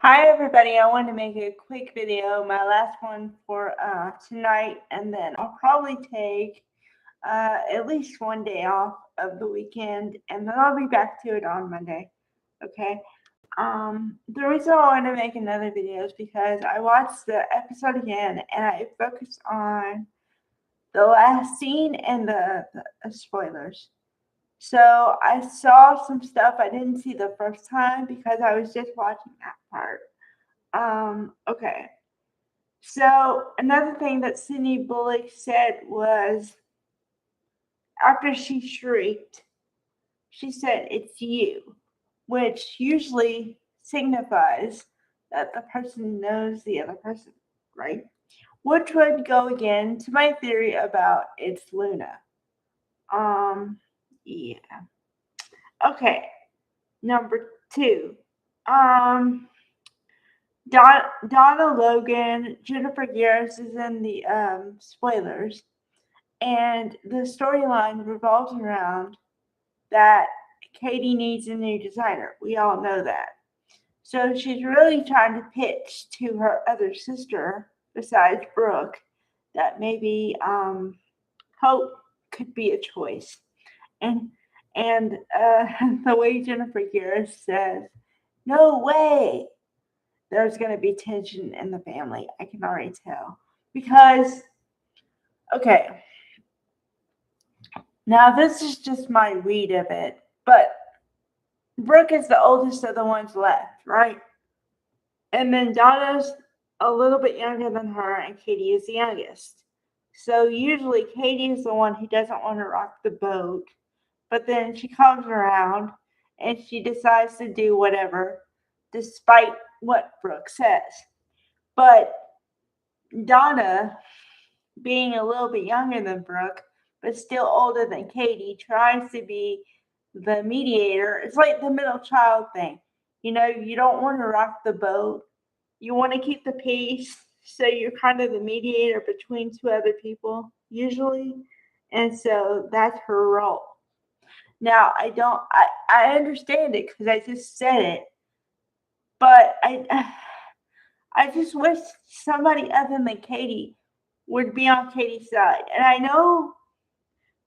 Hi everybody, I wanted to make a quick video, my last one for tonight, and then I'll probably take at least one day off of the weekend, and then I'll be back to it on Monday. Okay. The reason I wanted to make another video is because I watched the episode again, and I focused on the last scene and the spoilers. So I saw some stuff I didn't see the first time because I was just watching that part. Okay. So another thing that Sydney Bullock said was after she shrieked, she said, "It's you," which usually signifies that the person knows the other person, right? Which would go again to my theory about it's Luna. Um, yeah. Okay. Number two. Um, Donna Logan, Jennifer Garris is in the spoilers, and the storyline revolves around that Katie needs a new designer. We all know that. So she's really trying to pitch to her other sister, besides Brooke, that maybe Hope could be a choice. And the way Jennifer Garris says, "No way," there's going to be tension in the family. I can already tell. Because, okay, now this is just my read of it, but Brooke is the oldest of the ones left, right? And then Donna's a little bit younger than her, and Katie is the youngest. So usually Katie is the one who doesn't want to rock the boat, but then she comes around and she decides to do whatever, despite what Brooke says. But Donna, being a little bit younger than Brooke, but still older than Katie, tries to be the mediator. It's like the middle child thing. You know, you don't want to rock the boat. You want to keep the peace. So you're kind of the mediator between two other people, usually. And so that's her role. Now, I understand it because I just said it, but I just wish somebody other than Katie would be on Katie's side. And I know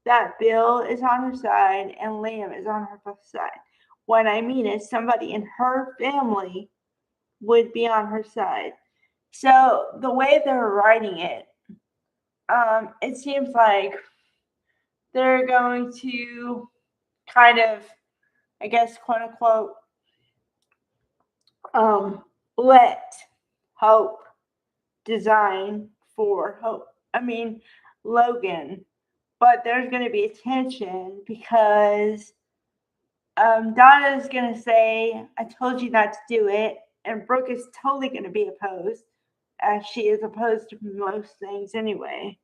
that Bill is on her side and Liam is on her side. What I mean is somebody in her family would be on her side. So the way they're writing it, it seems like they're going to kind of, I guess, quote unquote, um, let Hope design for Hope. I mean, Logan. But there's going to be a tension because Donna's going to say, "I told you not to do it." And Brooke is totally going to be opposed, as she is opposed to most things anyway.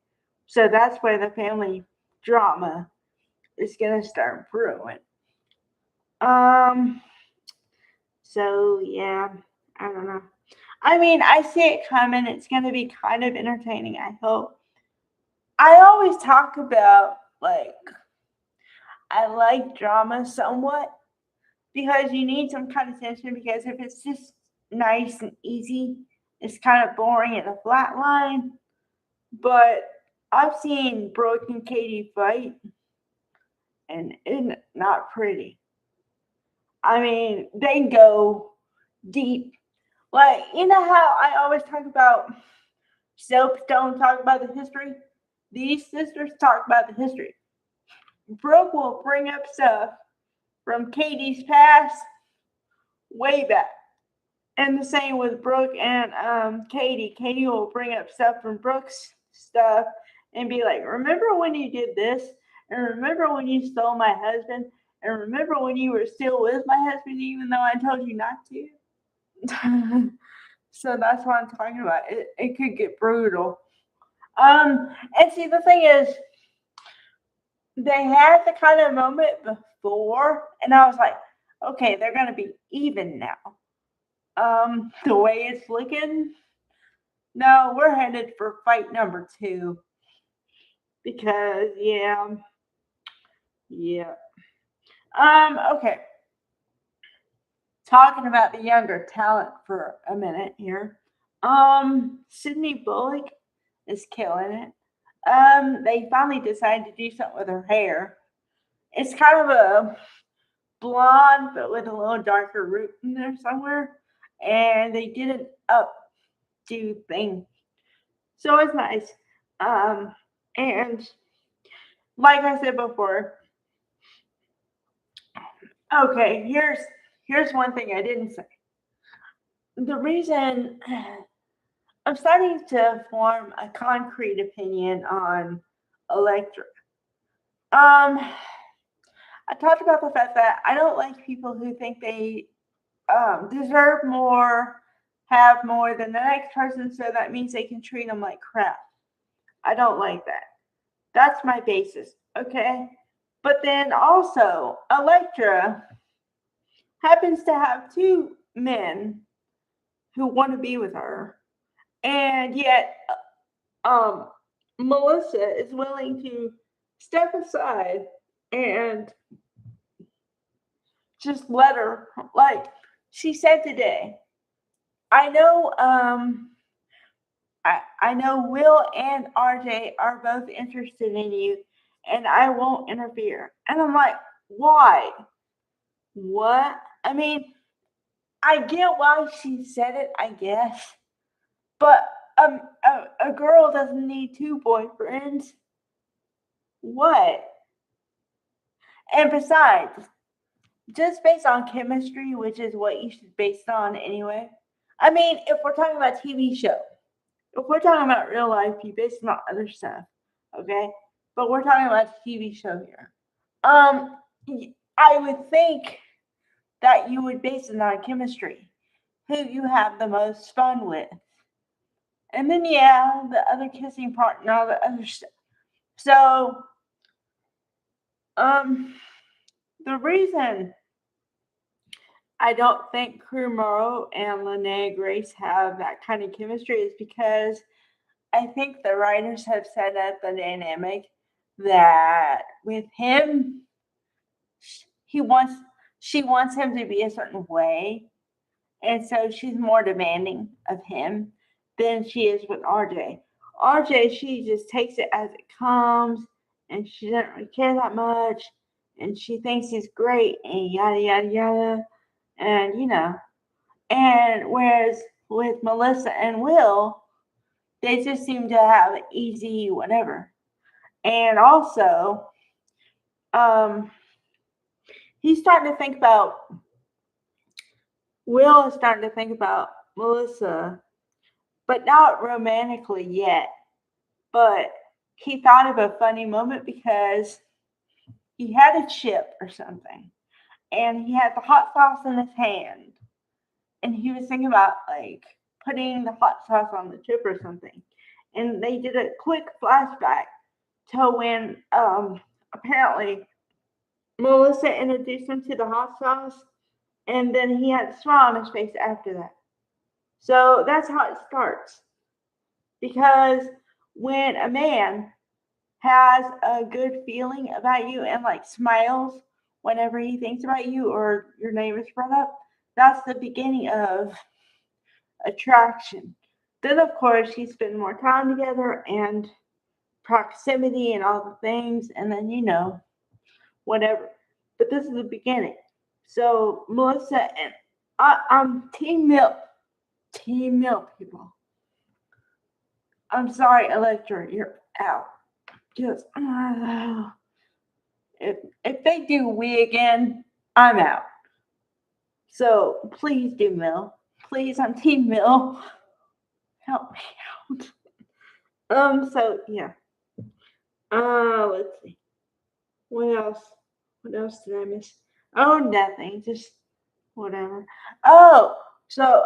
So that's where the family drama is going to start brewing. Um, so yeah, I don't know. I mean, I see it coming. It's going to be kind of entertaining, I hope. I always talk about, like, I like drama somewhat because you need some kind of tension, because if it's just nice and easy, it's kind of boring and a flat line. But I've seen Brooke and Katie fight, and it's not pretty. I mean, they go deep. Like, you know how I always talk about soaps don't talk about the history? These sisters talk about the history. Brooke will bring up stuff from Katie's past way back. And the same with Brooke and Katie. Katie will bring up stuff from Brooke's stuff and be like, "Remember when you did this? And remember when you stole my husband? And remember when you were still with my husband even though I told you not to?" So that's what I'm talking about. It could get brutal. And see, the thing is, they had the kind of moment before, and I was like, okay, they're going to be even now. The way it's looking, no, we're headed for fight number two because yeah. Okay. talking about the younger talent for a minute here. Sydney Bullock is killing it. They finally decided to do something with her hair. It's kind of a blonde, but with a little darker root in there somewhere. And they did an updo thing. So it's nice. And like I said before, okay, here's one thing I didn't say. The reason I'm starting to form a concrete opinion on Electra. I talked about the fact that I don't like people who think they deserve more, have more than the next person, so that means they can treat them like crap. I don't like that. That's my basis, okay? But then also, Electra happens to have two men who want to be with her, and yet Melissa is willing to step aside and just let her, like she said today. I know I know Will and RJ are both interested in you and I won't interfere. And I'm like, why? What? I mean, I get why she said it, I guess. But a girl doesn't need two boyfriends. What? And besides, just based on chemistry, which is what you should base it on anyway. I mean, if we're talking about TV show, if we're talking about real life, you base it on other stuff, okay? But we're talking about TV show here. I would think that you would base it on chemistry, who you have the most fun with, and then yeah, the other kissing part and all the other stuff. So, the reason I don't think Crew Morrow and Linnea Grace have that kind of chemistry is because I think the writers have set up the dynamic that with him, he wants she wants him to be a certain way, and so she's more demanding of him than she is with RJ. RJ, she just takes it as it comes, and she doesn't really care that much, and she thinks he's great, and yada yada yada, and and whereas with Melissa and Will, they just seem to have easy whatever. And also, um, he's starting to think about Will is starting to think about Melissa, but not romantically yet. But he thought of a funny moment because he had a chip or something, and he had the hot sauce in his hand, and he was thinking about like putting the hot sauce on the chip or something. And they did a quick flashback to when apparently Melissa introduced him to the hot sauce, and then he had a smile on his face after that. So that's how it starts. Because when a man has a good feeling about you and like smiles whenever he thinks about you or your name is brought up, that's the beginning of attraction. Then, of course, you spend more time together and proximity and all the things, and then, whatever. But this is the beginning. So, Melissa and I'm Team Milk. Team Milk, people. I'm sorry, Electra, you're out. Just, if they do we again, I'm out. So, please do Mill. Please, I'm Team Mill. Help me out. So yeah. Let's see. What else? What else did I miss? Oh, nothing. Just whatever. Oh, so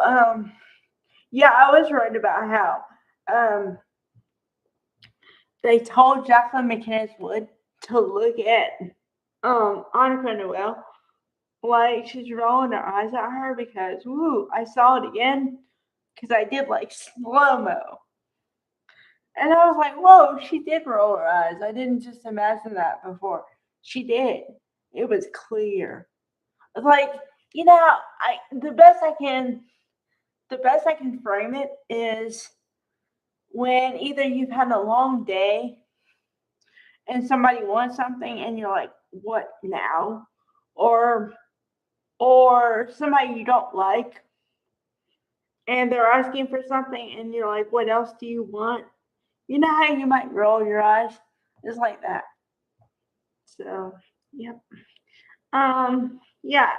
yeah, I was right about how they told Jacqueline McInnes Wood to look at Annika Noel like she's rolling her eyes at her because woo, I saw it again because I did like slow mo. And I was like, whoa, she did roll her eyes. I didn't just imagine that before. She did. It was clear. Like you know, the best I can frame it is when either you've had a long day and somebody wants something and you're like, what now? Or somebody you don't like and they're asking for something and you're like, what else do you want? You know how you might roll your eyes? It's like that. So, yep. Yeah,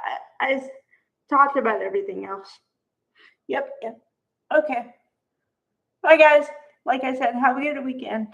I talked about everything else. Yep. Okay. Bye, guys. Like I said, have a good weekend.